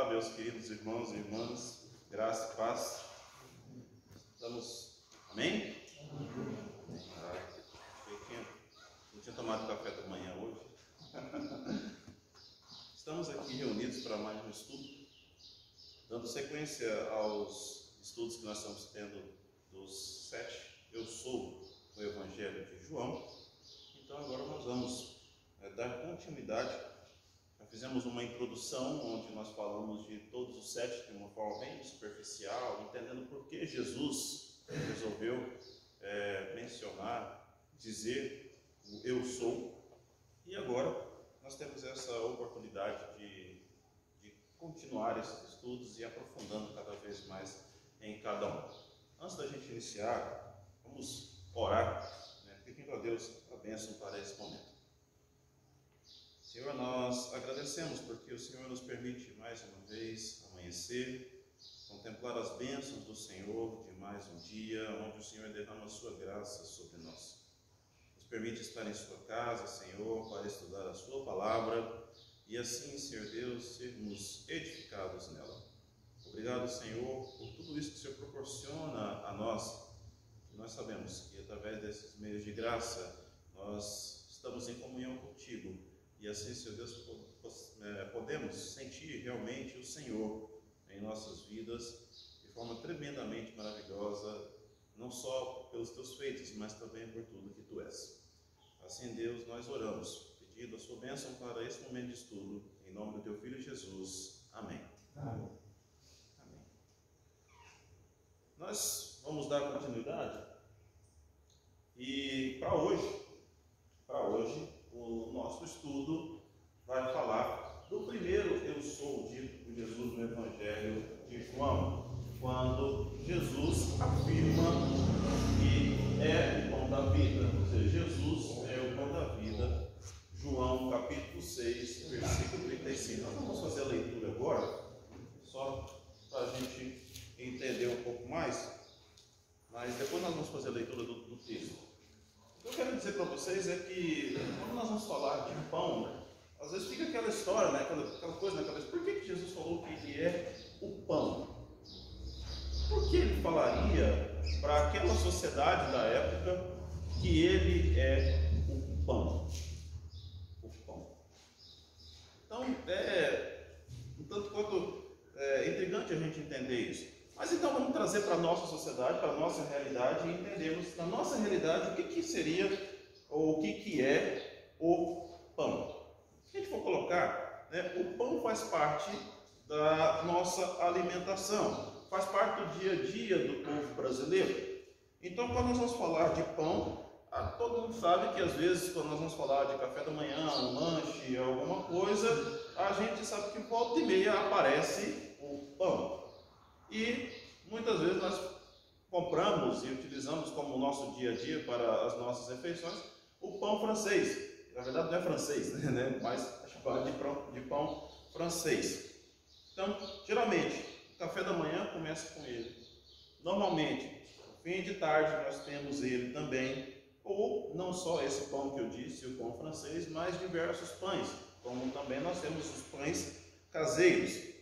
Olá, meus queridos irmãos e irmãs, graça e paz. Estamos. Amém? Não tinha tomado café da manhã hoje. Estamos aqui reunidos para mais um estudo, dando sequência aos estudos que nós estamos tendo dos 7 Eu Sou no Evangelho de João. Então agora nós vamos dar continuidade. Já fizemos uma introdução onde nós falamos de todos os 7 de uma forma bem superficial, entendendo por que Jesus resolveu mencionar, dizer o Eu Sou. E agora nós temos essa oportunidade de continuar esses estudos e aprofundando cada vez mais em cada um. Antes da gente iniciar, vamos orar, pedindo a Deus a bênção para esse momento. Senhor, nós agradecemos porque o Senhor nos permite mais uma vez amanhecer, contemplar as bênçãos do Senhor de mais um dia, onde o Senhor derrama a sua graça sobre nós. Nos permite estar em sua casa, Senhor, para estudar a sua palavra e assim, Senhor Deus, sermos edificados nela. Obrigado, Senhor, por tudo isso que o Senhor proporciona a nós. E nós sabemos que através desses meios de graça nós estamos em comunhão contigo. E assim, Senhor Deus, podemos sentir realmente o Senhor em nossas vidas de forma tremendamente maravilhosa, não só pelos teus feitos, mas também por tudo que tu és. Assim, Deus, nós oramos, pedindo a sua bênção para esse momento de estudo, em nome do teu Filho Jesus. Amém. Amém. Amém. Nós vamos dar continuidade e para hoje, o nosso estudo vai falar do primeiro Eu Sou dito por Jesus no Evangelho de João, quando Jesus afirma que é o pão da vida, ou seja, Jesus é o pão da vida. João capítulo 6, versículo 35. Nós vamos fazer a leitura agora, só para a gente entender um pouco mais, mas depois nós vamos fazer a leitura do texto. O que eu quero dizer para vocês é que quando nós vamos falar de pão, às vezes fica aquela história, aquela coisa na cabeça: por que Jesus falou que ele é o pão? Por que ele falaria para aquela sociedade da época que ele é o pão? O pão. Então, um tanto quanto intrigante a gente entender isso. Mas então vamos trazer para a nossa sociedade, para a nossa realidade, e entendermos na nossa realidade o que seria, ou o que é o pão. Se a gente for colocar, o pão faz parte da nossa alimentação, faz parte do dia a dia do povo brasileiro. Então, quando nós vamos falar de pão, todo mundo sabe que às vezes, quando nós vamos falar de café da manhã, um lanche, alguma coisa, a gente sabe que volta e meia aparece o pão. E muitas vezes nós compramos e utilizamos como nosso dia a dia para as nossas refeições o pão francês. Na verdade não é francês, mas é chamado de pão francês. Então, geralmente, o café da manhã começa com ele. Normalmente, no fim de tarde nós temos ele também. Ou não só esse pão que eu disse, o pão francês, mas diversos pães. Como também nós temos os pães caseiros.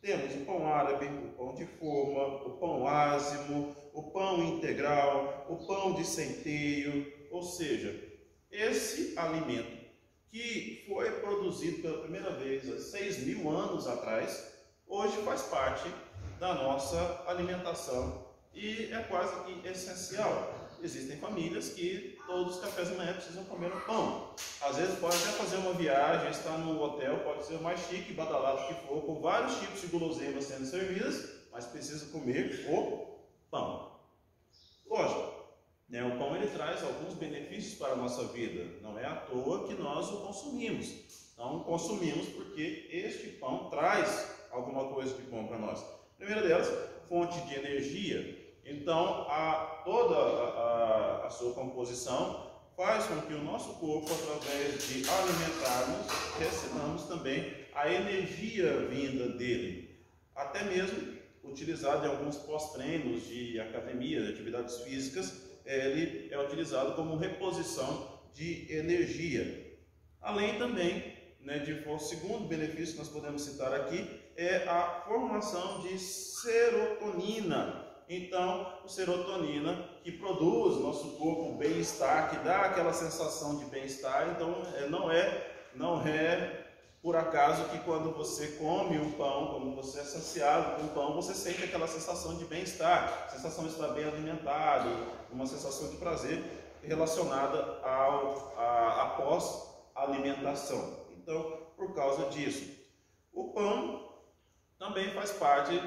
Temos o pão árabe, o pão de forma, o pão ázimo, o pão integral, o pão de centeio, ou seja, esse alimento que foi produzido pela primeira vez há 6.000 anos atrás, hoje faz parte da nossa alimentação e é quase que essencial. Existem famílias que todos os cafés da manhã precisam comer um pão. Às vezes pode até fazer uma viagem, estar num hotel, pode ser o mais chique, badalado que for, com vários tipos de guloseimas sendo servidas, mas precisa comer o pão. Lógico, o pão ele traz alguns benefícios para a nossa vida. Não é à toa que nós o consumimos. Então consumimos porque este pão traz alguma coisa de bom para nós. A primeira delas, fonte de energia. Então, toda a sua composição faz com que o nosso corpo, através de alimentarmos, recebamos também a energia vinda dele. Até mesmo utilizado em alguns pós-treinos de academia, de atividades físicas, ele é utilizado como reposição de energia. Além também né, o segundo benefício que nós podemos citar aqui é a formação de serotonina. Então, a serotonina que produz no nosso corpo bem-estar, que dá aquela sensação de bem-estar. Então, não é por acaso que quando você come o pão, quando você é saciado com o pão, você sente aquela sensação de bem-estar, sensação de estar bem alimentado, uma sensação de prazer relacionada à pós-alimentação. Então, por causa disso, o pão também faz parte,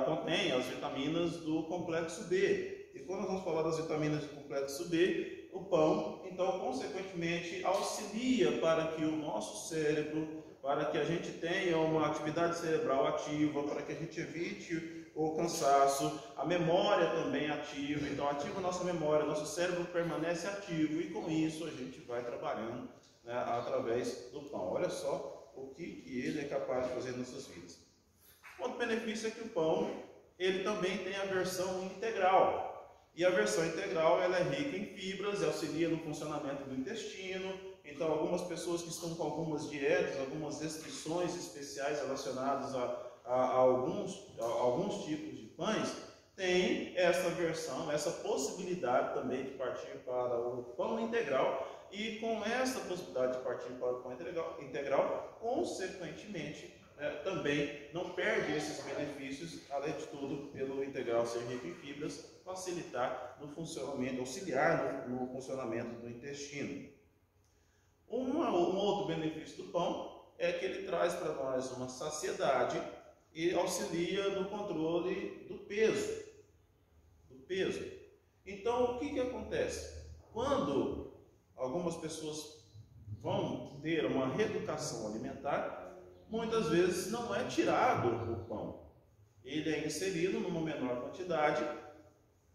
contém as vitaminas do complexo B. E quando nós vamos falar das vitaminas do complexo B, o pão, então, consequentemente, auxilia para que o nosso cérebro, para que a gente tenha uma atividade cerebral ativa, para que a gente evite o cansaço, a memória também ativa. Então, ativa a nossa memória, nosso cérebro permanece ativo e com isso a gente vai trabalhando, né, através do pão. Olha só o que ele é capaz de fazer nas nossas vidas. Outro benefício é que o pão, ele também tem a versão integral. E a versão integral, ela é rica em fibras, auxilia no funcionamento do intestino. Então, algumas pessoas que estão com algumas dietas, algumas restrições especiais relacionadas a alguns tipos de pães, tem essa versão, essa possibilidade também de partir para o pão integral. E com essa possibilidade de partir para o pão integral, consequentemente, também não perde esses benefícios, além de tudo, pelo integral ser rico em fibras, facilitar no funcionamento, auxiliar no funcionamento do intestino. Um outro benefício do pão é que ele traz para nós uma saciedade e auxilia no controle do peso. Então, o que acontece? Quando algumas pessoas vão ter uma reeducação alimentar, muitas vezes não é tirado o pão. Ele é inserido numa menor quantidade,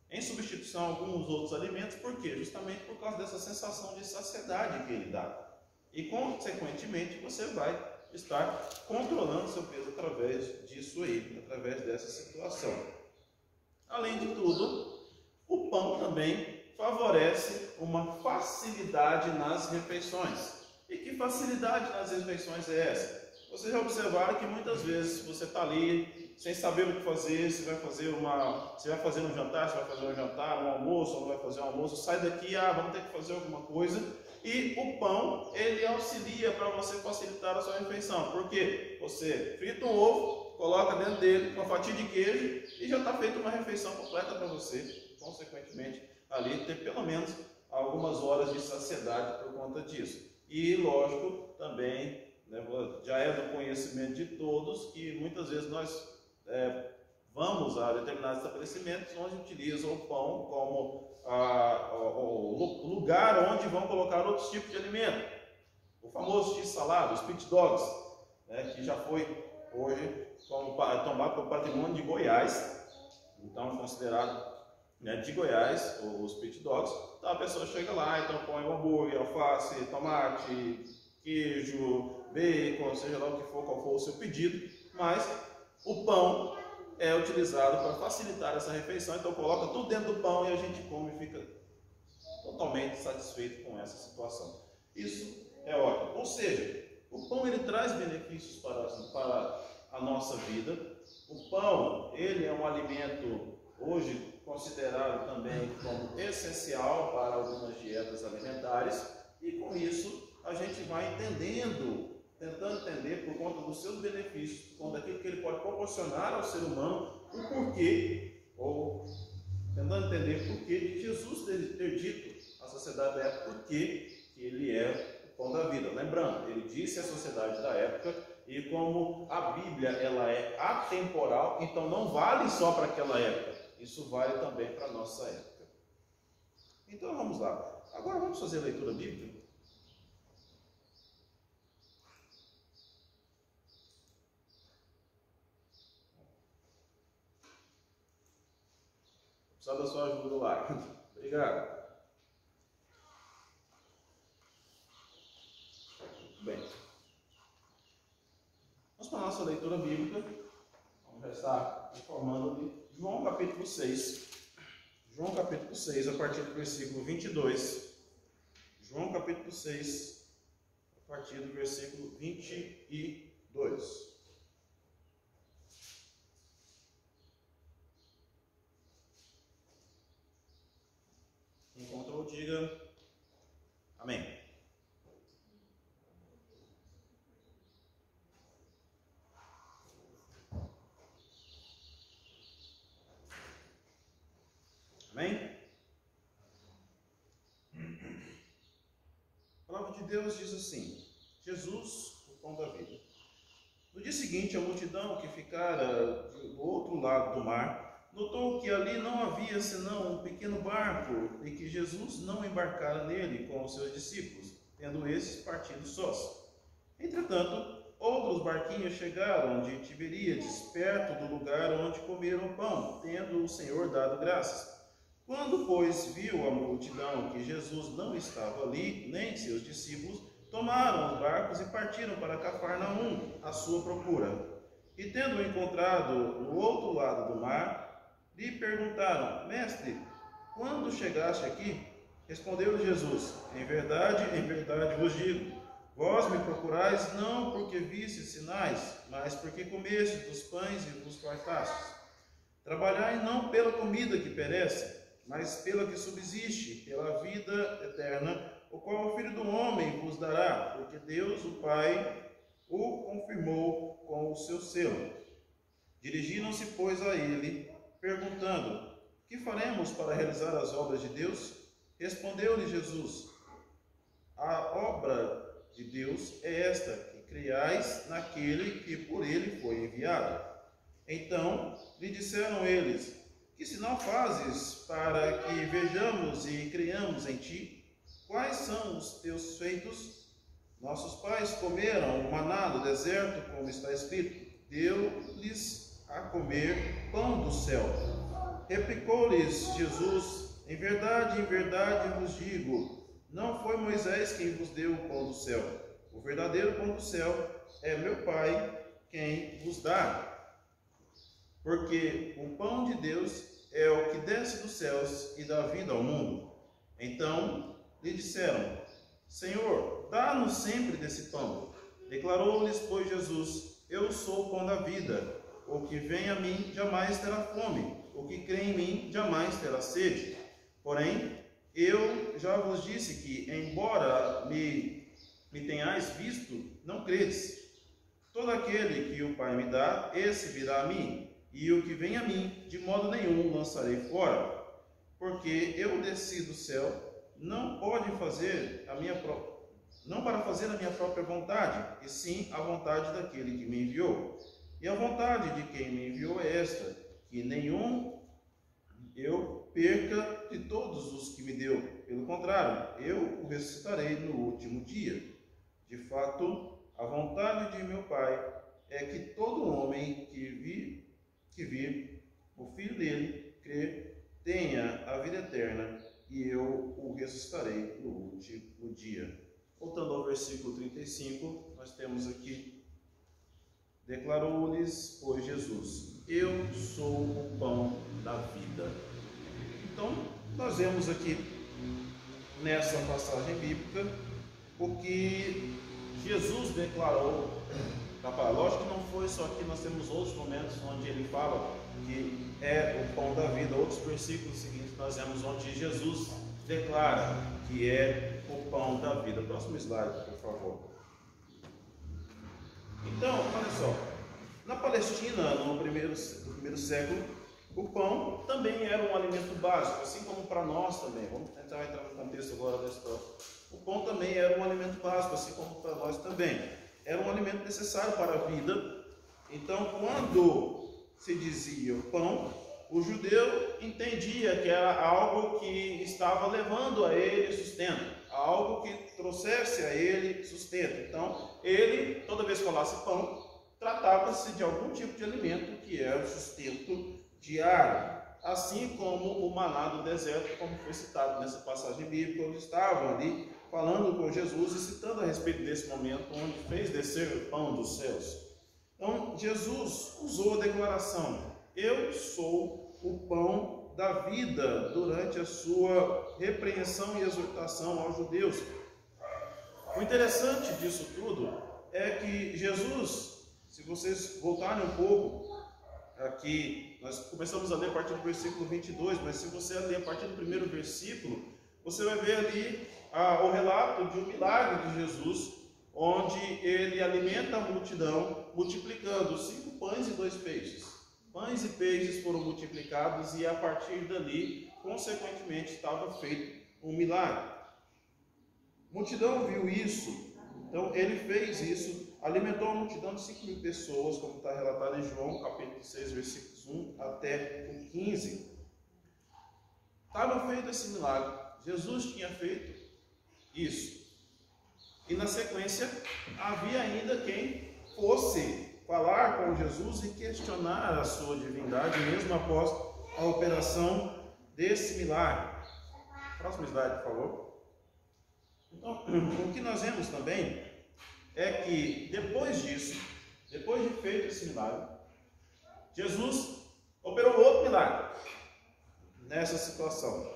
em substituição a alguns outros alimentos. Por quê? Justamente por causa dessa sensação de saciedade que ele dá. E, consequentemente, você vai estar controlando seu peso através disso aí, através dessa situação. Além de tudo, o pão também favorece uma facilidade nas refeições. E que facilidade nas refeições é essa? Vocês já observaram que muitas vezes você está ali sem saber o que fazer, se vai fazer um jantar, se vai fazer um jantar, um almoço, ou não vai fazer um almoço, sai daqui, vamos ter que fazer alguma coisa. E o pão, ele auxilia para você facilitar a sua refeição. Por quê? Você frita um ovo, coloca dentro dele uma fatia de queijo e já está feita uma refeição completa para você. Consequentemente, ali ter pelo menos algumas horas de saciedade por conta disso. E, lógico, também, né, já é do conhecimento de todos que muitas vezes nós vamos a determinados estabelecimentos onde utilizam o pão como o lugar onde vão colocar outros tipos de alimento. O famoso x-salada, os pit dogs, né, que já foi hoje tomado como patrimônio de Goiás, então considerado, né, de Goiás, os pit dogs. Então a pessoa chega lá, então põe o hambúrguer, alface, tomate, queijo, bacon, seja lá o que for, qual for o seu pedido, mas o pão é utilizado para facilitar essa refeição, então coloca tudo dentro do pão e a gente come e fica totalmente satisfeito com essa situação. Isso é ótimo. Ou seja, o pão ele traz benefícios para a nossa vida. O pão, ele é um alimento hoje considerado também como essencial para algumas dietas alimentares, e com isso a gente vai tentando entender por conta dos seus benefícios, por conta daquilo que ele pode proporcionar ao ser humano, o porquê, ou tentando entender o porquê de Jesus ter dito à sociedade da época porque ele é o pão da vida. Lembrando, ele disse à sociedade da época, e como a Bíblia ela é atemporal, então não vale só para aquela época, isso vale também para a nossa época. Então vamos lá, agora vamos fazer a leitura bíblica. Só da sua ajuda lá. Obrigado. Bem. Vamos para a nossa leitura bíblica. Vamos já estar informando de João capítulo 6. João capítulo 6, a partir do versículo 22. João capítulo 6, a partir do versículo 22. Encontrou, diga amém. Amém? A palavra de Deus diz assim: Jesus, o pão da vida. No dia seguinte, a multidão que ficara do outro lado do mar notou que ali não havia senão um pequeno barco e que Jesus não embarcara nele com os seus discípulos, tendo esses partido sós. Entretanto, outros barquinhos chegaram de Tiberíades, perto do lugar onde comeram o pão, tendo o Senhor dado graças. Quando, pois, viu a multidão que Jesus não estava ali, nem seus discípulos, tomaram os barcos e partiram para Cafarnaum, à sua procura. E tendo-o encontrado no outro lado do mar, lhe perguntaram: Mestre, quando chegaste aqui? Respondeu-lhe Jesus: em verdade vos digo, vós me procurais não porque vistes sinais, mas porque comestes dos pães e vos fartastes. Trabalhai não pela comida que perece, mas pela que subsiste, pela vida eterna, o qual o Filho do Homem vos dará, porque Deus, o Pai, o confirmou com o seu selo. Dirigiram-se, pois, a ele, perguntando: que faremos para realizar as obras de Deus? Respondeu-lhe Jesus: a obra de Deus é esta, que creiais naquele que por ele foi enviado. Então lhe disseram eles: que sinal fazes para que vejamos e creiamos em ti? Quais são os teus feitos? Nossos pais comeram o maná no deserto, como está escrito: deu-lhes a comer pão do céu. Replicou-lhes Jesus: em verdade vos digo, não foi Moisés quem vos deu o pão do céu. O verdadeiro pão do céu é meu Pai quem vos dá. Porque o pão de Deus é o que desce dos céus e dá vida ao mundo. Então lhe disseram: Senhor, dá-nos sempre desse pão. Declarou-lhes, pois, Jesus: eu sou o pão da vida. O que vem a mim jamais terá fome. O que crê em mim jamais terá sede. Porém, eu já vos disse que, embora me tenhais visto, não credes. Todo aquele que o Pai me dá, esse virá a mim. E o que vem a mim, de modo nenhum lançarei fora. Porque eu desci do céu, não para fazer a minha própria vontade, e sim a vontade daquele que me enviou. E a vontade de quem me enviou é esta: que nenhum eu perca de todos os que me deu. Pelo contrário, eu o ressuscitarei no último dia. De fato, a vontade de meu Pai é que todo homem que vir o Filho dele crer, tenha a vida eterna, e eu o ressuscitarei no último dia. Voltando ao versículo 35, nós temos aqui: declarou-lhes, pois, Jesus: eu sou o pão da vida. Então, nós vemos aqui nessa passagem bíblica o que Jesus declarou na palavra. Lógico que não foi só aqui, nós temos outros momentos onde ele fala que é o pão da vida. Outros versículos seguintes nós vemos onde Jesus declara que é o pão da vida. Próximo slide, por favor. Então, olha só, na Palestina, no primeiro século, o pão também era um alimento básico, assim como para nós também. Vamos tentar entrar no contexto agora da história. O pão também era um alimento básico, assim como para nós também. Era um alimento necessário para a vida. Então, quando se dizia o pão, o judeu entendia que era algo que estava levando a ele sustento, algo que trouxesse a ele sustento. Então, ele, toda vez que falasse pão, tratava-se de algum tipo de alimento que era o sustento diário. Assim como o maná do deserto, como foi citado nessa passagem bíblica, onde estavam ali falando com Jesus e citando a respeito desse momento onde fez descer o pão dos céus. Então, Jesus usou a declaração: eu sou o pão da vida, durante a sua repreensão e exortação aos judeus. O interessante disso tudo é que Jesus, se vocês voltarem um pouco, aqui nós começamos a ler a partir do versículo 22, mas se você ler a partir do primeiro versículo, você vai ver ali o relato de um milagre de Jesus, onde ele alimenta a multidão, multiplicando 5 pães e 2 peixes. Pães e peixes foram multiplicados e a partir dali, consequentemente, estava feito um milagre. A multidão viu isso, então ele fez isso, alimentou a multidão de 5.000 pessoas, como está relatado em João, capítulo 6, versículos 1 até o 15. Estava feito esse milagre, Jesus tinha feito isso. E na sequência, havia ainda quem fosse falar com Jesus e questionar a sua divindade, mesmo após a operação desse milagre. Próximo slide, por favor. Então, o que nós vemos também é que depois disso, depois de feito esse milagre, Jesus operou outro milagre nessa situação.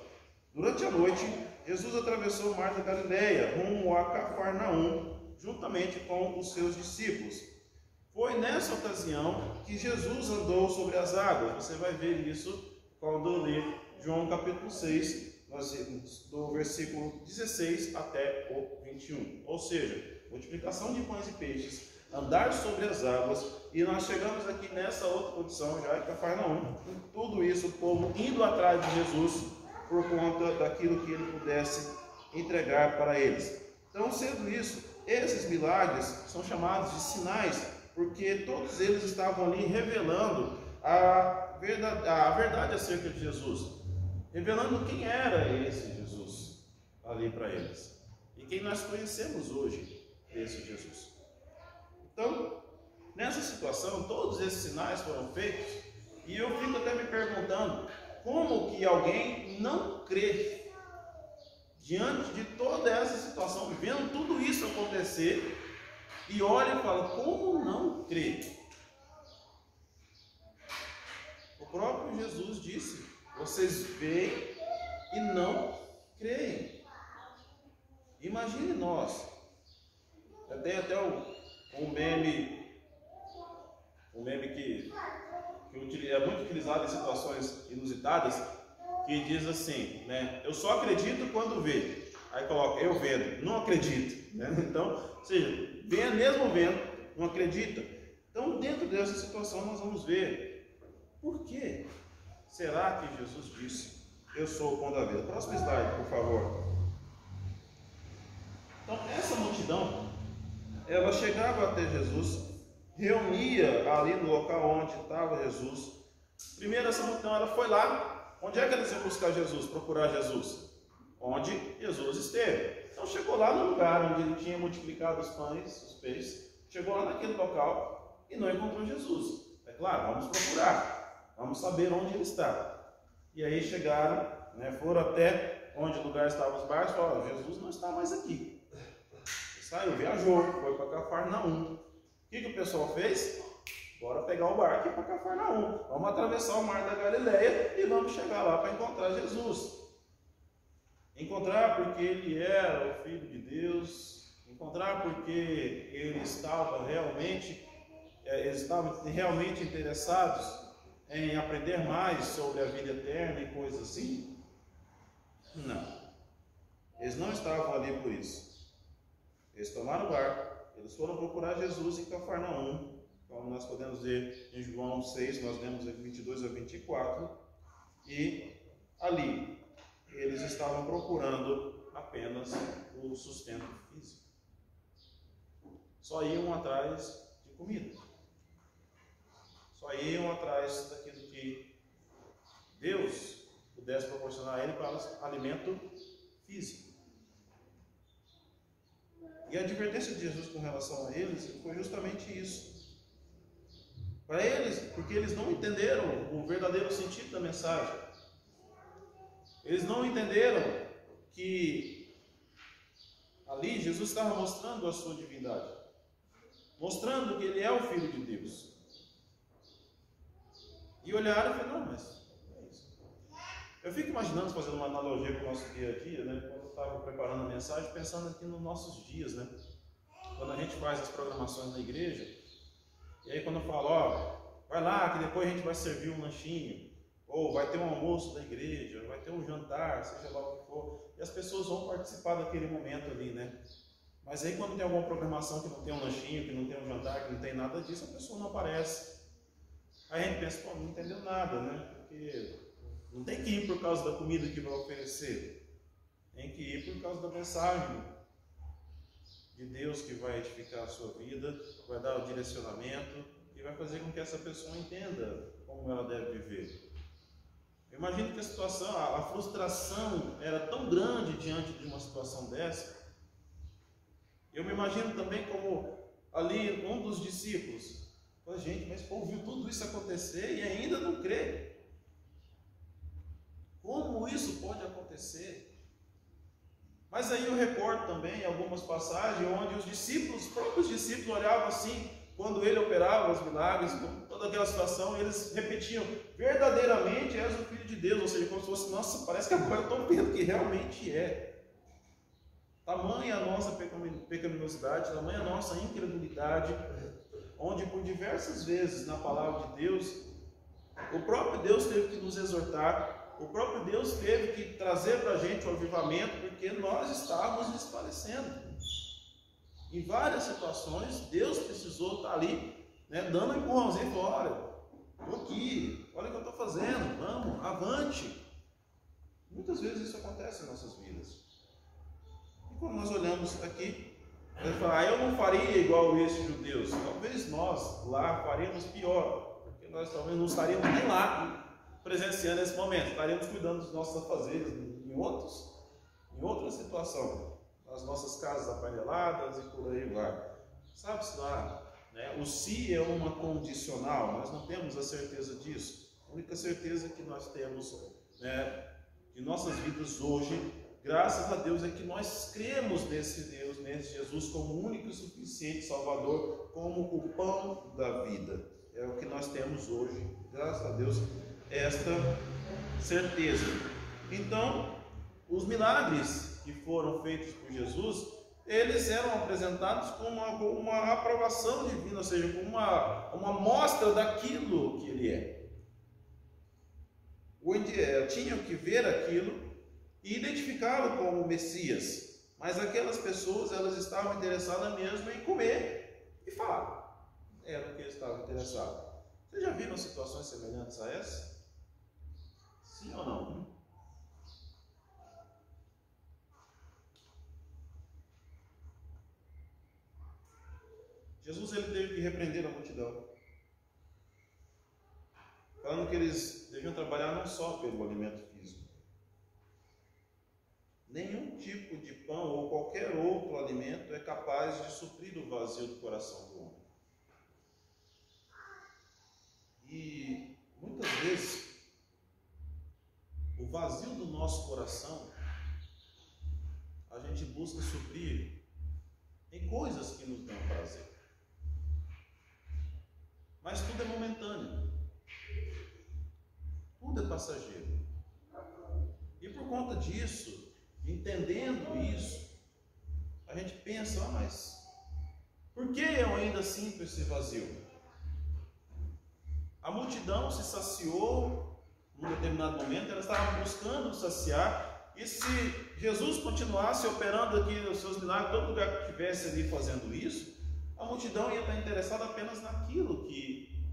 Durante a noite, Jesus atravessou o mar da Galileia, rumo a Cafarnaum, juntamente com os seus discípulos. Foi nessa ocasião que Jesus andou sobre as águas. Você vai ver isso quando ler João capítulo 6, nós vemos do versículo 16 até o 21. Ou seja, multiplicação de pães e peixes, andar sobre as águas, e nós chegamos aqui nessa outra condição, já em Cafarnaum, tudo isso, o povo indo atrás de Jesus, por conta daquilo que ele pudesse entregar para eles. Então, sendo isso, esses milagres são chamados de sinais, porque todos eles estavam ali revelando a verdade acerca de Jesus, revelando quem era esse Jesus ali para eles, e quem nós conhecemos hoje, esse Jesus. Então, nessa situação, todos esses sinais foram feitos, e eu fico até me perguntando, como que alguém não crê diante de toda essa situação, vendo tudo isso acontecer, e olha e fala, como não crê? O próprio Jesus disse, vocês veem e não creem. Imagine nós, tem até um meme que é muito utilizado em situações inusitadas, que diz assim, né? Eu só acredito quando vejo. Aí coloca, eu vendo, não acredito. Né? Então, ou seja, vê mesmo vendo, não acredita. Então, dentro dessa situação, nós vamos ver por que será que Jesus disse, eu sou o pão da vida. Próximo slide, por favor. Então, essa multidão, ela chegava até Jesus, reunia ali no local onde estava Jesus. Primeiro, essa multidão, ela foi lá. Onde é que eles iam buscar Jesus, procurar Jesus? Onde Jesus esteve. Então chegou lá no lugar onde ele tinha multiplicado os pães, os peixes. Chegou lá naquele local e não encontrou Jesus. É claro, vamos procurar, vamos saber onde ele está. E aí chegaram, né, foram até onde o lugar estava os barcos e falaram, Jesus não está mais aqui. Ele saiu, viajou, foi para Cafarnaum. O que o pessoal fez? Bora pegar o barco e ir para Cafarnaum. Vamos atravessar o mar da Galileia e vamos chegar lá para encontrar Jesus. Encontrar porque ele era o Filho de Deus. Encontrar porque eles estavam realmente interessados em aprender mais sobre a vida eterna e coisas assim. Não. Eles não estavam ali por isso. Eles tomaram o barco. Eles foram procurar Jesus em Cafarnaum. Como nós podemos ver em João 6, nós lemos 22 a 24, e ali eles estavam procurando apenas o sustento físico. Só iam atrás de comida. Só iam atrás daquilo que Deus pudesse proporcionar a ele para alimento físico. E a advertência de Jesus com relação a eles foi justamente isso. Para eles, porque eles não entenderam o verdadeiro sentido da mensagem. Eles não entenderam que ali Jesus estava mostrando a sua divindade, mostrando que ele é o Filho de Deus. E olharam e falaram, não, mas é isso. Eu fico imaginando, fazendo uma analogia com o nosso dia a dia, né? Quando estava preparando a mensagem pensando aqui nos nossos dias, né? Quando a gente faz as programações na igreja, e aí quando eu falo, ó, vai lá que depois a gente vai servir um lanchinho, ou vai ter um almoço da igreja, vai ter um jantar, seja lá o que for, e as pessoas vão participar daquele momento ali, né? Mas aí quando tem alguma programação que não tem um lanchinho, que não tem um jantar, que não tem nada disso, a pessoa não aparece. Aí a gente pensa, pô, não entendeu nada, né? Porque não tem que ir por causa da comida que vai oferecer, tem que ir por causa da mensagem de Deus que vai edificar a sua vida, vai dar o direcionamento e vai fazer com que essa pessoa entenda como ela deve viver. Eu imagino que a situação, a frustração era tão grande diante de uma situação dessa. Eu me imagino também como ali um dos discípulos, pô, gente, mas pô, viu tudo isso acontecer e ainda não crê. Como isso pode acontecer? Mas aí eu recordo também algumas passagens onde os próprios discípulos olhavam assim, quando ele operava os milagres, toda aquela situação, eles repetiam, verdadeiramente és o Filho de Deus, ou seja, como se fosse, nossa, parece que agora estão vendo que realmente é. Tamanha a nossa pecaminosidade, tamanha a nossa incredulidade, onde por diversas vezes na palavra de Deus, o próprio Deus teve que nos exortar, o próprio Deus teve que trazer para a gente o avivamento, porque nós estávamos desfalecendo. Em várias situações, Deus precisou estar ali, né, dando um empurrãozinho e falou, olha, estou aqui, olha o que eu estou fazendo, vamos, avante. Muitas vezes isso acontece em nossas vidas. E quando nós olhamos aqui, ele fala, eu não faria igual esses judeus. Talvez nós lá faríamos pior, porque nós talvez não estaríamos nem lá presenciando esse momento, estaríamos cuidando dos nossos afazeres em outra situação, nas nossas casas aparelhadas e por aí vai. Sabe-se lá, né? O se é uma condicional, nós não temos a certeza disso. A única certeza que nós temos, né, de nossas vidas hoje, graças a Deus, é que nós cremos nesse Deus, nesse Jesus, como único e suficiente Salvador, como o pão da vida. É o que nós temos hoje, graças a Deus, esta certeza. Então, os milagres que foram feitos por Jesus, eles eram apresentados como uma aprovação divina, ou seja, como uma mostra daquilo que ele é. Tinham que ver aquilo e identificá-lo como o Messias, mas aquelas pessoas, elas estavam interessadas mesmo em comer e falar. Era o que eles estavam interessados. Vocês já viram situações semelhantes a essa? Sim ou não? Jesus, ele teve que repreender a multidão, falando que eles deviam trabalhar não só pelo alimento físico. Nenhum tipo de pão ou qualquer outro alimento é capaz de suprir o vazio do coração do homem. E muitas vezes o vazio do nosso coração a gente busca suprir em coisas que nos dão prazer. Mas tudo é momentâneo, tudo é passageiro. E por conta disso, entendendo isso, a gente pensa, mas por que eu ainda sinto esse vazio? A multidão se saciou num determinado momento, ela estava buscando saciar, e se Jesus continuasse operando aqui os seus milagres, todo lugar que estivesse ali fazendo isso, a multidão ia estar interessada apenas naquilo que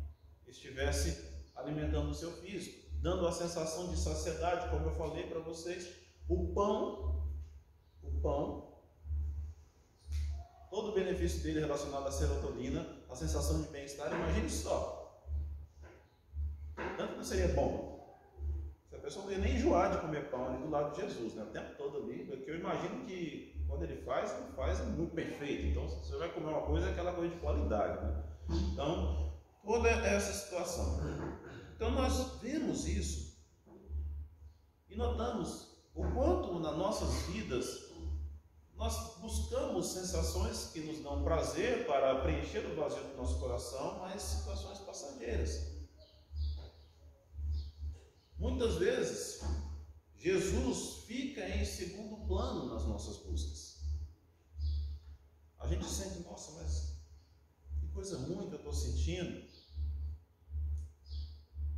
estivesse alimentando o seu físico, dando a sensação de saciedade, como eu falei para vocês. O pão, todo o benefício dele relacionado à serotonina, a sensação de bem-estar, imagine só. Tanto que não seria bom se a pessoa não ia nem enjoar de comer pão ali do lado de Jesus, né? O tempo todo ali, porque eu imagino que quando ele faz muito bem feito. Então, se você vai comer uma coisa, é aquela coisa de qualidade, né? Então, toda essa situação. Então, nós vemos isso e notamos o quanto nas nossas vidas nós buscamos sensações que nos dão prazer para preencher o vazio do nosso coração, mas situações passageiras. Muitas vezes, Jesus fica em segundo um plano nas nossas buscas. A gente sente, nossa, mas que coisa ruim que eu estou sentindo.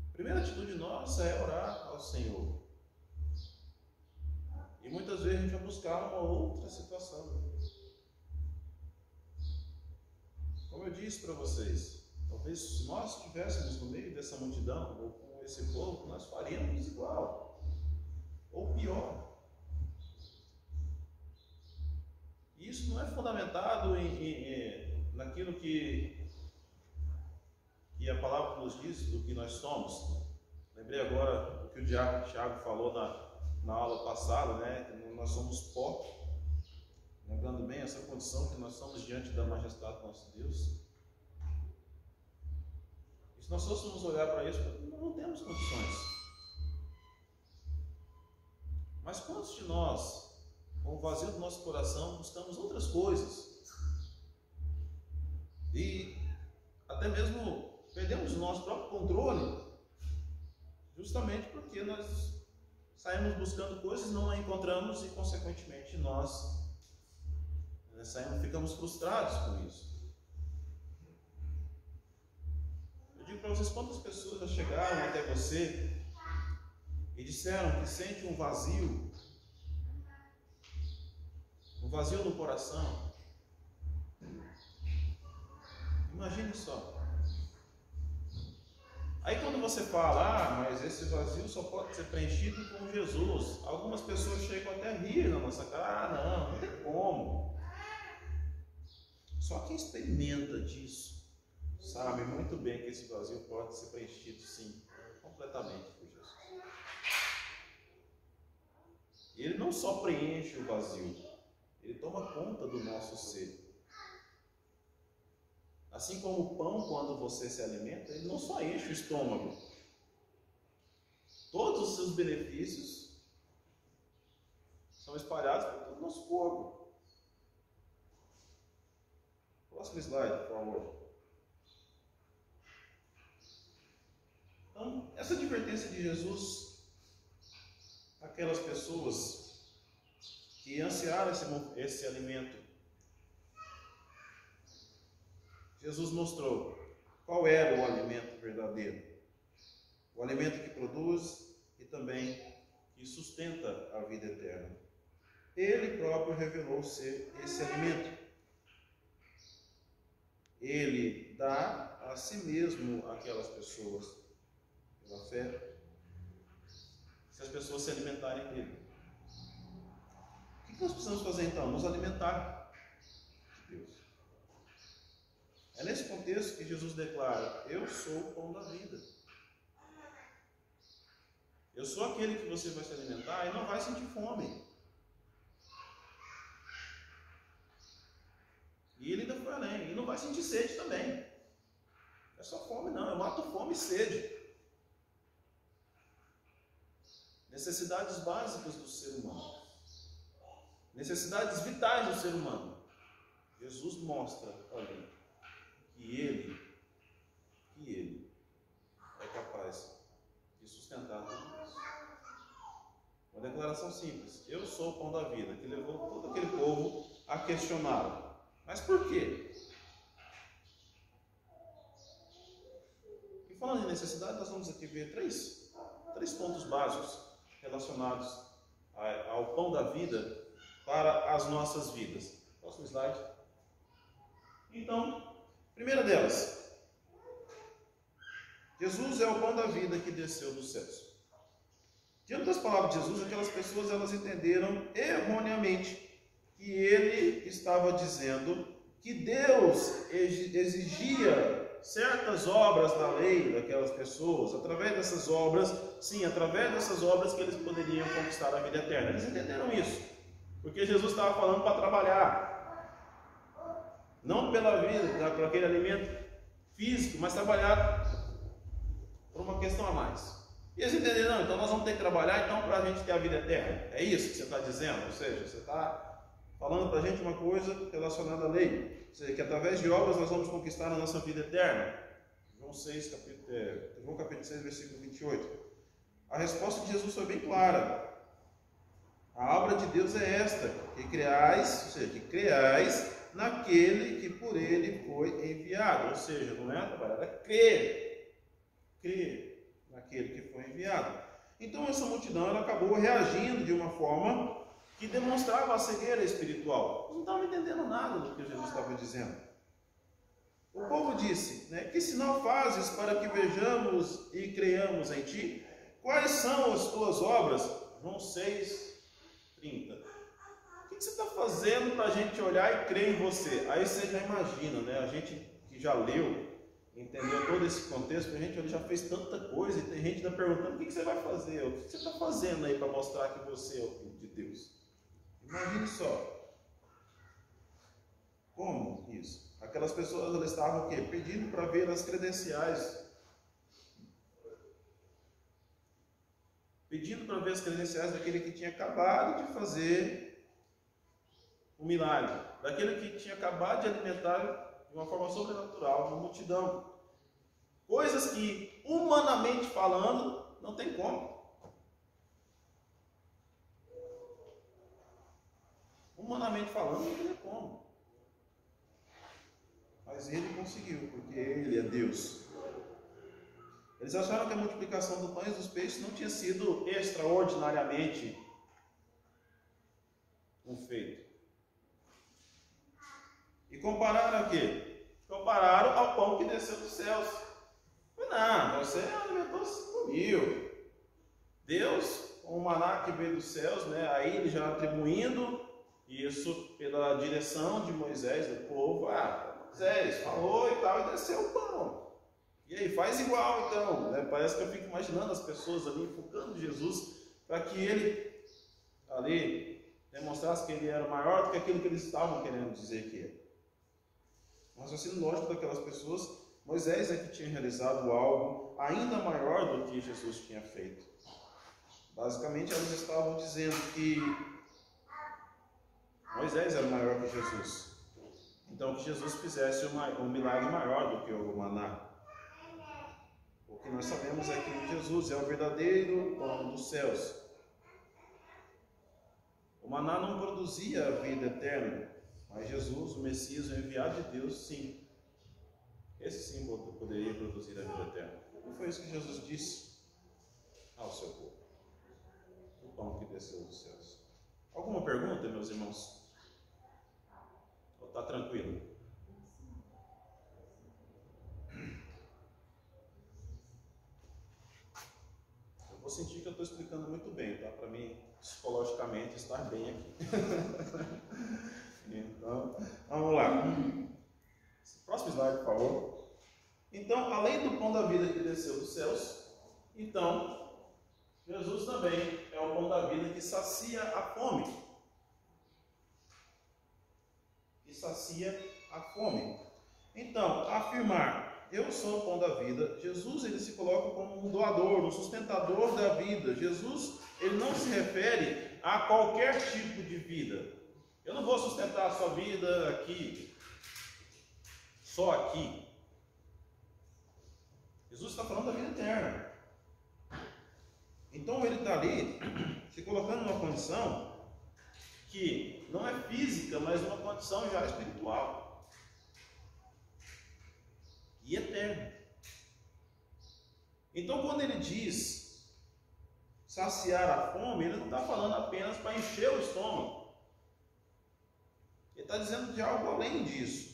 A primeira atitude nossa é orar ao Senhor. E muitas vezes a gente vai buscar uma outra situação. Como eu disse para vocês, talvez se nós estivéssemos no meio dessa multidão, ou com esse povo, nós faríamos igual, ou pior. E isso não é fundamentado naquilo que a palavra nos diz do que nós somos. Lembrei agora o que o diácono Tiago falou na aula passada, né? Que nós somos pó. Lembrando bem essa condição que nós somos diante da majestade do nosso Deus. E se nós fôssemos olhar para isso, não temos condições. Mas quantos de nós, com o vazio do nosso coração, buscamos outras coisas? E até mesmo perdemos o nosso próprio controle, justamente porque nós saímos buscando coisas, não a encontramos e, consequentemente, nós ficamos frustrados com isso. Eu digo para vocês, quantas pessoas já chegaram até você e disseram que sente um vazio no coração? Imagine só. Aí quando você fala, mas esse vazio só pode ser preenchido com Jesus, algumas pessoas chegam até a rir na nossa cara, não tem como. Só quem experimenta disso sabe muito bem que esse vazio pode ser preenchido, sim, completamente por Jesus. E Ele não só preenche o vazio, Ele toma conta do nosso ser. Assim como o pão, quando você se alimenta, ele não só enche o estômago. Todos os seus benefícios são espalhados por todo o nosso corpo. Próximo slide, por favor. Então, essa advertência de Jesus àquelas pessoas que ansiaram esse alimento, Jesus mostrou qual era o alimento verdadeiro. O alimento que produz e também que sustenta a vida eterna. Ele próprio revelou ser esse alimento. Ele dá a si mesmo àquelas pessoas pela fé, se as pessoas se alimentarem dele. O que nós precisamos fazer então? Nos alimentar de Deus. É nesse contexto que Jesus declara: eu sou o pão da vida. Eu sou aquele que você vai se alimentar e não vai sentir fome. E ele ainda foi além, e não vai sentir sede também. Não é só fome não, eu mato fome e sede. Necessidades básicas do ser humano. Necessidades vitais do ser humano. Jesus mostra ali que ele é capaz de sustentar tudo isso. Uma declaração simples: eu sou o pão da vida, que levou todo aquele povo a questioná-lo. Mas por quê? E falando em necessidade, nós vamos aqui ver três pontos básicos relacionados ao pão da vida para as nossas vidas. Próximo slide. Então, primeira delas, Jesus é o pão da vida que desceu dos céus. Diante das palavras de Jesus, aquelas pessoas elas entenderam erroneamente que ele estava dizendo que Deus exigia certas obras da lei daquelas pessoas, através dessas obras, que eles poderiam conquistar a vida eterna. Eles entenderam isso, porque Jesus estava falando para trabalhar, não pela vida, por aquele alimento físico, mas trabalhar por uma questão a mais. E eles entenderam: não, então nós vamos ter que trabalhar então para a gente ter a vida eterna. É isso que você está dizendo? Ou seja, você está falando para a gente uma coisa relacionada à lei, ou seja, que através de obras nós vamos conquistar a nossa vida eterna. João capítulo 6, versículo 28. A resposta de Jesus foi bem clara. A obra de Deus é esta, que creais, ou seja, que creais naquele que por ele foi enviado. Ou seja, não é trabalhar, é crer naquele que foi enviado. Então essa multidão ela acabou reagindo de uma forma que demonstrava a cegueira espiritual. Não estavam entendendo nada do que Jesus estava dizendo. O povo disse, né, que sinal fazes para que vejamos e creiamos em ti? Quais são as tuas obras? João 6:30. O que você está fazendo para a gente olhar e crer em você? Aí você já imagina, né? A gente que já leu, entendeu todo esse contexto, a gente já fez tanta coisa e tem gente ainda perguntando: o que você vai fazer? O que você está fazendo aí para mostrar que você é o Filho de Deus? Imagine só. Como isso? Aquelas pessoas elas estavam o quê? Pedindo para ver as credenciais. Pedindo para ver as credenciais daquele que tinha acabado de fazer um milagre, daquele que tinha acabado de alimentar de uma forma sobrenatural uma multidão. Coisas que, humanamente falando, não tem como. Humanamente falando, não tem como. Mas ele conseguiu, porque ele é Deus. Eles acharam que a multiplicação do pão e dos peixes não tinha sido extraordinariamente um feito. E compararam a quê? Compararam ao pão que desceu dos céus. Não, você alimentou 5.000. Deus, com o maná que veio dos céus, né, aí ele já atribuindo isso pela direção de Moisés, do povo. Moisés falou e tal, e desceu o pão. E aí, faz igual então, né? Parece que eu fico imaginando as pessoas ali enfocando Jesus para que ele ali demonstrasse que ele era maior do que aquilo que eles estavam querendo dizer que era. O raciocínio lógico daquelas pessoas, Moisés é que tinha realizado algo ainda maior do que Jesus tinha feito. Basicamente, elas estavam dizendo que Moisés era maior que Jesus. Então, que Jesus fizesse um milagre maior do que o maná. O que nós sabemos é que Jesus é o verdadeiro pão dos céus. O maná não produzia a vida eterna, mas Jesus, o Messias, o enviado de Deus, sim. Esse sim poderia produzir a vida eterna. E foi isso que Jesus disse ao seu povo. O pão que desceu dos céus. Alguma pergunta, meus irmãos? Ou está tranquilo? Eu vou sentir que eu estou explicando muito bem, tá? Para mim, psicologicamente, estar bem aqui. Então, vamos lá. Próximo slide, por favor. Então, além do pão da vida que desceu dos céus, então, Jesus também é o pão da vida que sacia a fome. Que sacia a fome. Então, afirmar, eu sou o pão da vida, Jesus ele se coloca como um doador, um sustentador da vida. Jesus, ele não se refere a qualquer tipo de vida. Eu não vou sustentar a sua vida aqui, só aqui. Jesus está falando da vida eterna. Então ele está ali se colocando numa condição que não é física, mas uma condição já espiritual e eterna. Então quando ele diz saciar a fome, ele não está falando apenas para encher o estômago. Ele está dizendo de algo além disso.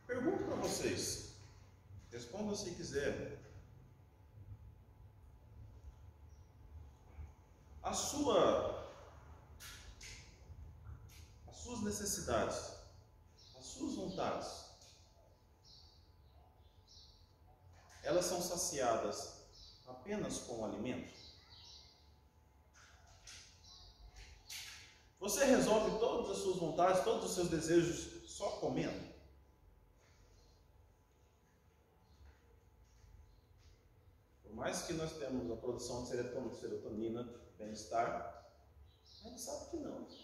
Pergunto para vocês, respondam se quiser. As suas necessidades, as suas vontades, elas são saciadas apenas com o alimento? Você resolve todas as suas vontades, todos os seus desejos só comendo? Por mais que nós temos a produção de serotonina, bem-estar, a gente sabe que não. A gente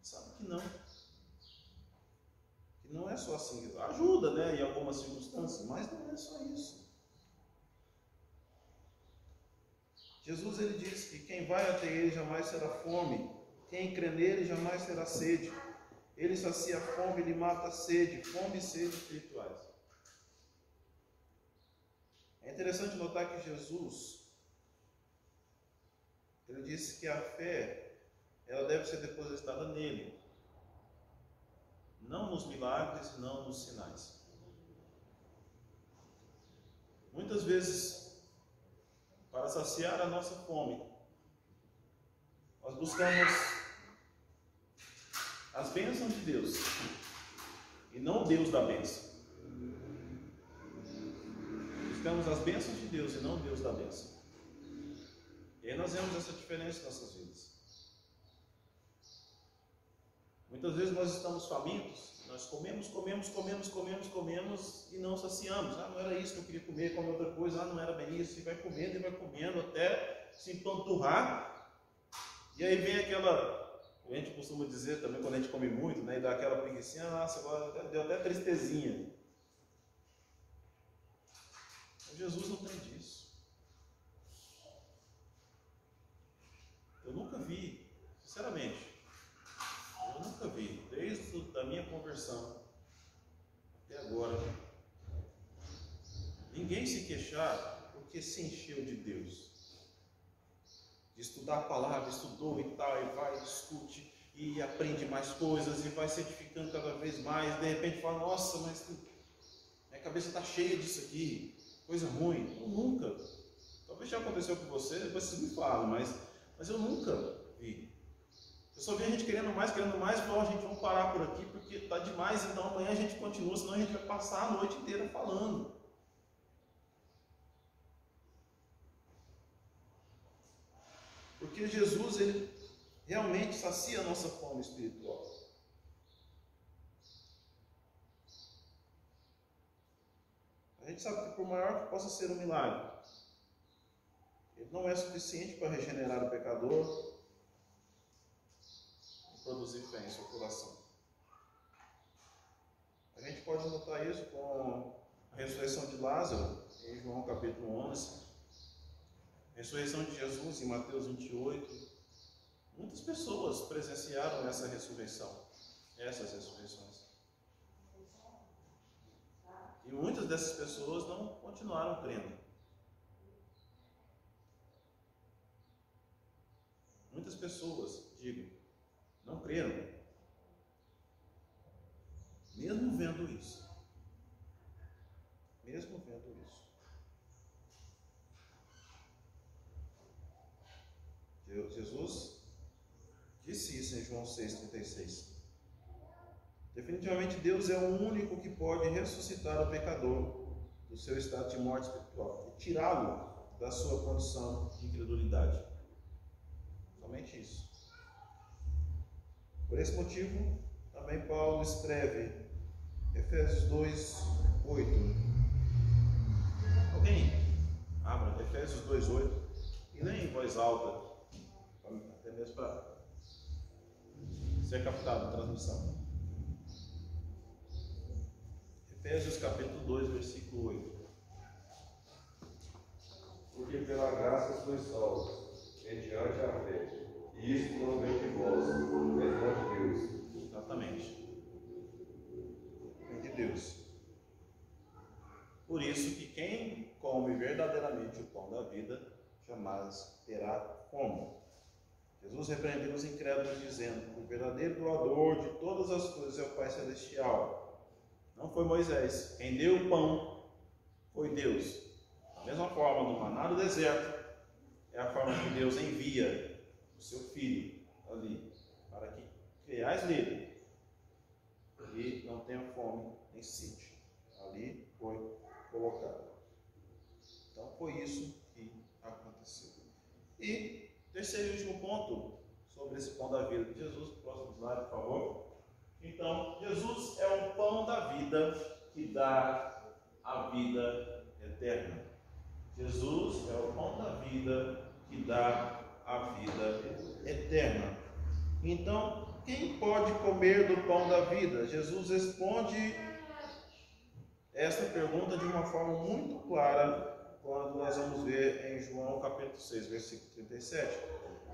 sabe que não. Que não é só assim. Ajuda, né, em algumas circunstâncias, mas não é só isso. Jesus ele diz que quem vai até ele jamais terá fome, quem crê nele jamais terá sede. Ele sacia a fome, ele mata a sede, fome e sede espirituais. É interessante notar que Jesus, ele disse que a fé, ela deve ser depositada nele, não nos milagres e não nos sinais. Muitas vezes, para saciar a nossa fome, nós buscamos as bênçãos de Deus e não o Deus da bênção. Buscamos as bênçãos de Deus e não o Deus da bênção. E aí nós vemos essa diferença em nossas vidas. Muitas vezes nós estamos famintos, nós comemos e não saciamos. Não era isso que eu queria comer, come outra coisa, não era bem isso, e vai comendo até se empanturrar. E aí vem aquela, a gente costuma dizer também quando a gente come muito, né, e dá aquela preguicinha, nossa, agora deu até tristezinha. Mas Jesus não tem disso. Eu nunca vi, sinceramente, desde a minha conversão até agora, ninguém se queixar porque se encheu de Deus. De estudar a palavra, estudou e tal, e vai, discute, e aprende mais coisas, e vai se edificando cada vez mais, de repente fala, nossa, mas minha cabeça está cheia disso aqui, coisa ruim. Eu nunca, talvez já aconteceu com você, depois vocês me falam, mas eu nunca vi. Eu só vi a gente querendo mais, falou, gente, vamos parar por aqui, porque está demais, então amanhã a gente continua, senão a gente vai passar a noite inteira falando. Porque Jesus, ele realmente sacia a nossa fome espiritual. A gente sabe que por maior que possa ser o milagre, ele não é suficiente para regenerar o pecador e produzir fé em seu coração. A gente pode notar isso com a ressurreição de Lázaro, em João capítulo 11, a ressurreição de Jesus em Mateus 28. Muitas pessoas presenciaram essa ressurreição, essas ressurreições. E muitas dessas pessoas não continuaram crendo. Muitas pessoas, não creram, mesmo vendo isso. Jesus disse isso em João 6,36. Definitivamente Deus é o único que pode ressuscitar o pecador do seu estado de morte espiritual e tirá-lo da sua condição de incredulidade. Somente isso. Por esse motivo, também Paulo escreve Efésios 2:8. Alguém abra Efésios 2:8 e leia em voz alta, até mesmo para ser captado na transmissão. Efésios capítulo 2, versículo 8. Porque pela graça sois salvos, mediante a fé, e isto não vem de vós, é de Deus. Exatamente. Vem de Deus. Por isso que quem come verdadeiramente o pão da vida, jamais terá fome. Jesus repreendeu os incrédulos dizendo que o verdadeiro doador de todas as coisas é o Pai Celestial. Não foi Moisés. Quem deu o pão foi Deus. Da mesma forma, no maná do deserto, é a forma que Deus envia o seu Filho ali, para que creiais nele e não tenha fome nem sede. Ali foi colocado. Então foi isso que aconteceu. E terceiro e último ponto sobre esse pão da vida de Jesus, próximo slide, por favor. Então, Jesus é o pão da vida que dá a vida eterna. Jesus é o pão da vida que dá a vida eterna. Então, quem pode comer do pão da vida? Jesus responde esta pergunta de uma forma muito clara quando nós vamos ver em João capítulo 6, versículo 37.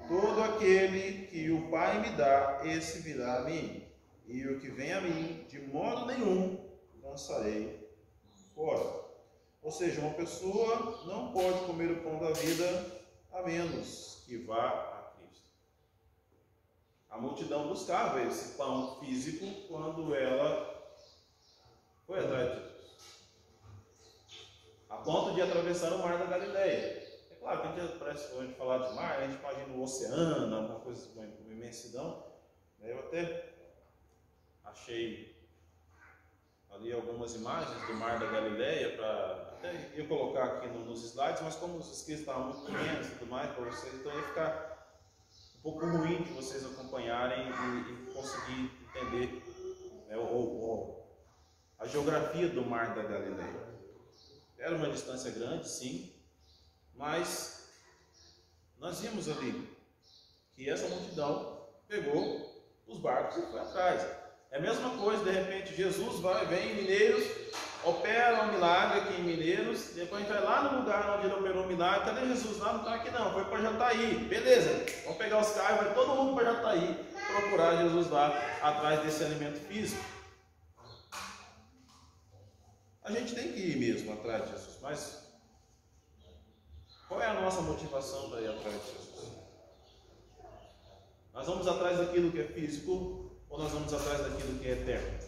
Todo aquele que o Pai me dá, esse virá a mim, e o que vem a mim, de modo nenhum lançarei fora. Ou seja, uma pessoa não pode comer o pão da vida a menos que vá a Cristo. A multidão buscava esse pão físico quando ela foi atrás de Jesus, a ponto de atravessar o mar da Galileia. É claro que a gente falar de mar, a gente imagina o oceano, alguma coisa com uma imensidão. Eu até achei ali algumas imagens do mar da Galileia, até ia colocar aqui nos slides, mas como os escritos estavam muito pequenos e tudo mais para vocês, então ia ficar um pouco ruim de vocês acompanharem e conseguir entender, né, a geografia do mar da Galileia. Era uma distância grande, sim, mas nós vimos ali que essa multidão pegou os barcos e foi atrás. É a mesma coisa, de repente, Jesus vem em Mineiros, opera um milagre aqui em Mineiros, depois a gente vai lá no lugar onde ele operou o milagre. Cadê Jesus? Lá não está aqui não, foi para Jataí. Beleza, vamos pegar os carros, vai todo mundo para Jataí procurar Jesus lá, atrás desse alimento físico. A gente tem que ir mesmo atrás de Jesus, mas qual é a nossa motivação para ir atrás de Jesus? Nós vamos atrás daquilo que é físico ou nós vamos atrás daquilo que é eterno?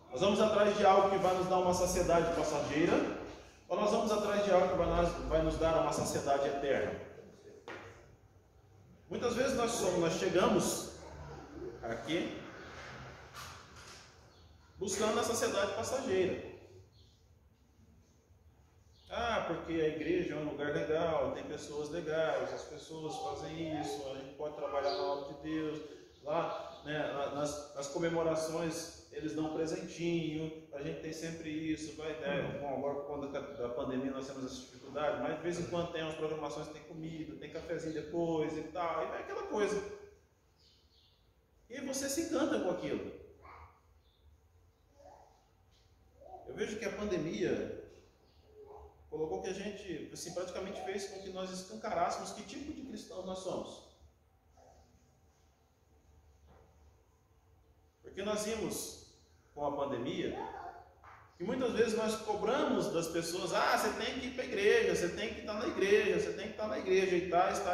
Nós vamos atrás de algo que vai nos dar uma saciedade passageira ou nós vamos atrás de algo que vai nos dar uma saciedade eterna? Muitas vezes nós chegamos aqui buscando a saciedade passageira. Porque a igreja é um lugar legal, tem pessoas legais, as pessoas fazem isso, a gente pode trabalhar na obra de Deus. Lá, né, nas comemorações, eles dão um presentinho, a gente tem sempre isso. Bom, agora por conta da pandemia nós temos essa dificuldade, mas de vez em quando tem umas programações que tem comida, tem cafezinho depois e tal, e vai aquela coisa. E você se encanta com aquilo. Eu vejo que a pandemia colocou que a gente, assim, praticamente fez com que nós escancarássemos que tipo de cristãos nós somos. Porque nós vimos com a pandemia que muitas vezes nós cobramos das pessoas: você tem que ir para a igreja, você tem que estar na igreja, você tem que estar na igreja, e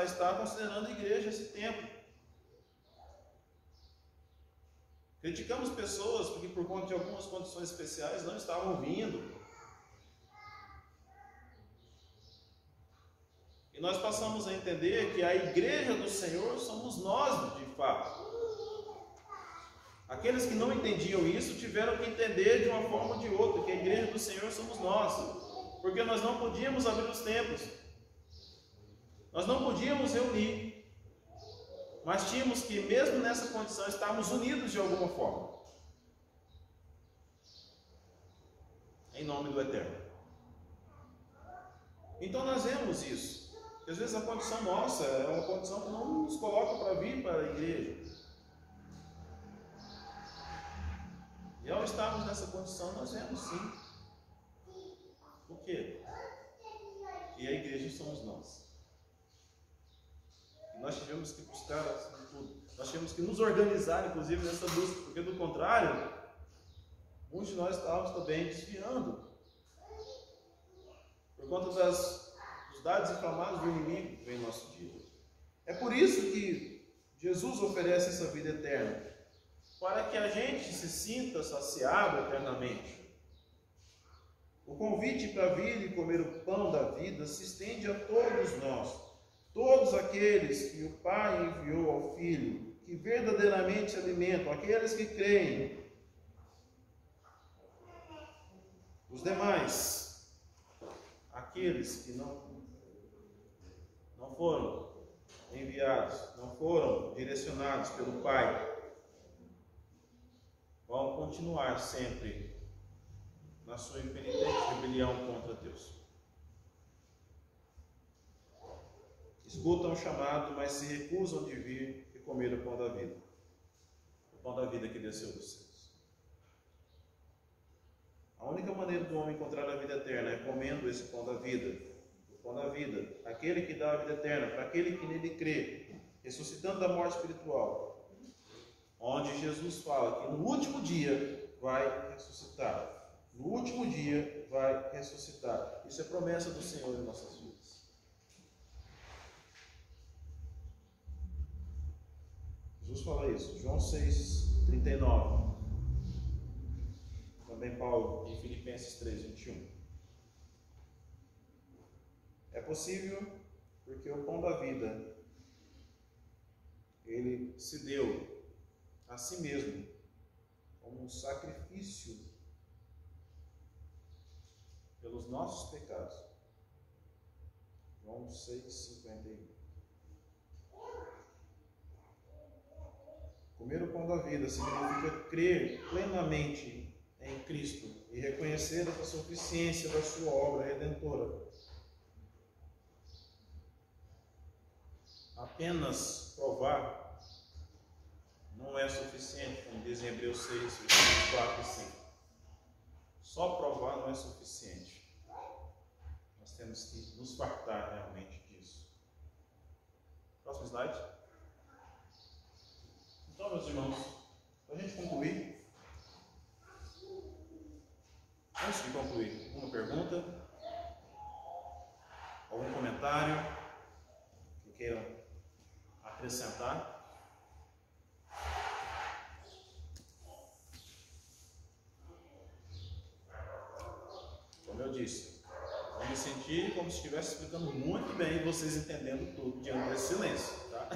está considerando a igreja esse tempo. Criticamos pessoas porque por conta de algumas condições especiais não estavam vindo. E nós passamos a entender que a igreja do Senhor somos nós, de fato. Aqueles que não entendiam isso tiveram que entender de uma forma ou de outra que a igreja do Senhor somos nós, porque nós não podíamos abrir os templos, nós não podíamos reunir, mas tínhamos que, mesmo nessa condição, estarmos unidos de alguma forma, em nome do Eterno. Então nós vemos isso, que às vezes a condição nossa é uma condição que não nos coloca para vir para a igreja. E ao estarmos nessa condição, nós vemos sim. O quê? Que a igreja somos nós. E nós tivemos que buscar assim, tudo. Nós tivemos que nos organizar, inclusive, nessa busca, porque do contrário, muitos de nós estávamos também desviando por conta dos dados inflamados do inimigo que vem em nosso dia. É por isso que Jesus oferece essa vida eterna, para que a gente se sinta saciado eternamente. O convite para vir e comer o pão da vida se estende a todos nós, todos aqueles que o Pai enviou ao Filho, que verdadeiramente se alimentam, aqueles que creem. Os demais, aqueles que não foram enviados, não foram direcionados pelo Pai, vão continuar sempre na sua impenitente rebelião contra Deus. Escutam o chamado, mas se recusam de vir e comer o pão da vida. O pão da vida que desceu dos céus. A única maneira do homem encontrar a vida eterna é comendo esse pão da vida. O pão da vida, aquele que dá a vida eterna para aquele que nele crê, ressuscitando da morte espiritual, onde Jesus fala que no último dia vai ressuscitar. No último dia vai ressuscitar. Isso é promessa do Senhor em nossas vidas. Jesus fala isso, João 6,39. Também Paulo em Filipenses 3,21. É possível porque o pão da vida, ele se deu a si mesmo como um sacrifício pelos nossos pecados. João 6,51. Comer o pão da vida significa crer plenamente em Cristo e reconhecer a suficiência da sua obra redentora. Apenas provar não é suficiente, como diz em Hebreus 6, versículos 4 e 5. Só provar não é suficiente. Nós temos que nos fartar realmente disso. Próximo slide. Então, meus irmãos, para a gente concluir, antes de concluir, alguma pergunta? Algum comentário que queiram acrescentar? Como eu disse, vou me sentir como se estivesse explicando muito bem e vocês entendendo tudo diante desse silêncio, tá?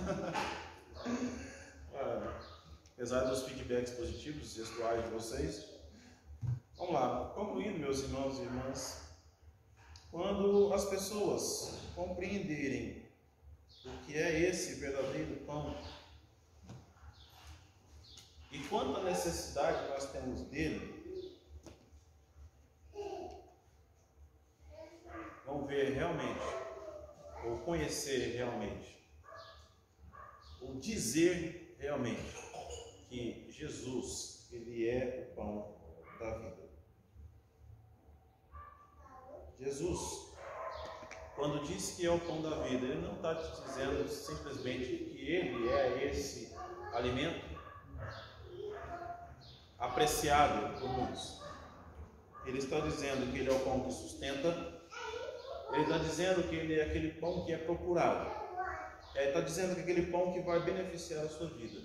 Apesar dos feedbacks positivos, gestuais de vocês. Vamos lá, concluindo, meus irmãos e irmãs, quando as pessoas compreenderem o que é esse verdadeiro pão e quanta necessidade nós temos dele, vão ver realmente, ou conhecer realmente, ou dizer realmente que Jesus, ele é o pão da vida. Jesus, quando diz que é o pão da vida, ele não está te dizendo simplesmente que ele é esse alimento apreciado por muitos. Ele está dizendo que ele é o pão que sustenta. Ele está dizendo que ele é aquele pão que é procurado. Ele está dizendo que é aquele pão que vai beneficiar a sua vida.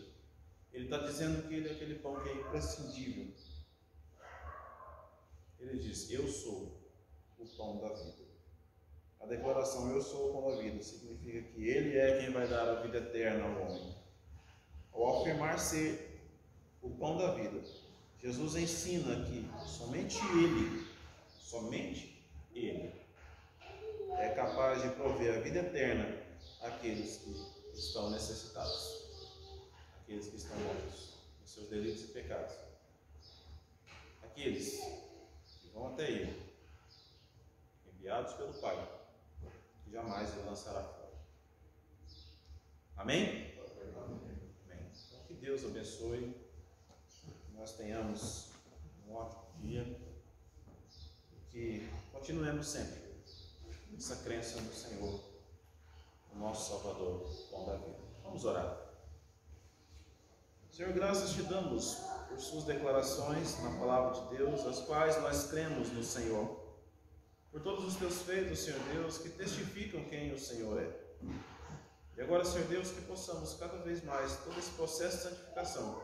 Ele está dizendo que ele é aquele pão que é imprescindível. Ele diz, eu sou o pão da vida. A declaração, eu sou o pão da vida, significa que ele é quem vai dar a vida eterna ao homem. Ao afirmar ser o pão da vida, Jesus ensina que somente ele, é capaz de prover a vida eterna àqueles que estão necessitados, aqueles que estão mortos nos seus delitos e pecados, aqueles que vão até ele, enviados pelo Pai, que jamais ele lançará fora. Amém? Amém. Então, que Deus abençoe, que nós tenhamos um ótimo dia e que continuemos sempre essa crença no Senhor, o nosso Salvador, pão da vida. Vamos orar. Senhor, graças te damos por suas declarações na palavra de Deus, as quais nós cremos no Senhor. Por todos os teus feitos, Senhor Deus, que testificam quem o Senhor é. E agora, Senhor Deus, que possamos cada vez mais, todo esse processo de santificação,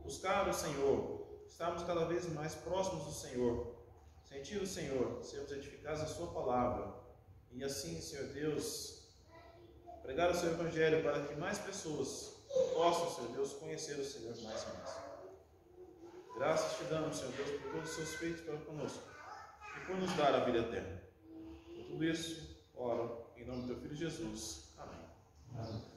buscar o Senhor, estarmos cada vez mais próximos do Senhor, sentir o Senhor, sermos edificados na sua palavra, e assim, Senhor Deus, pregar o seu Evangelho para que mais pessoas possam, Senhor Deus, conhecer o Senhor mais e mais. Graças te damos, Senhor Deus, por todos os seus feitos para conosco e por nos dar a vida eterna. Por tudo isso, oro em nome do teu Filho Jesus. Amém. Amém.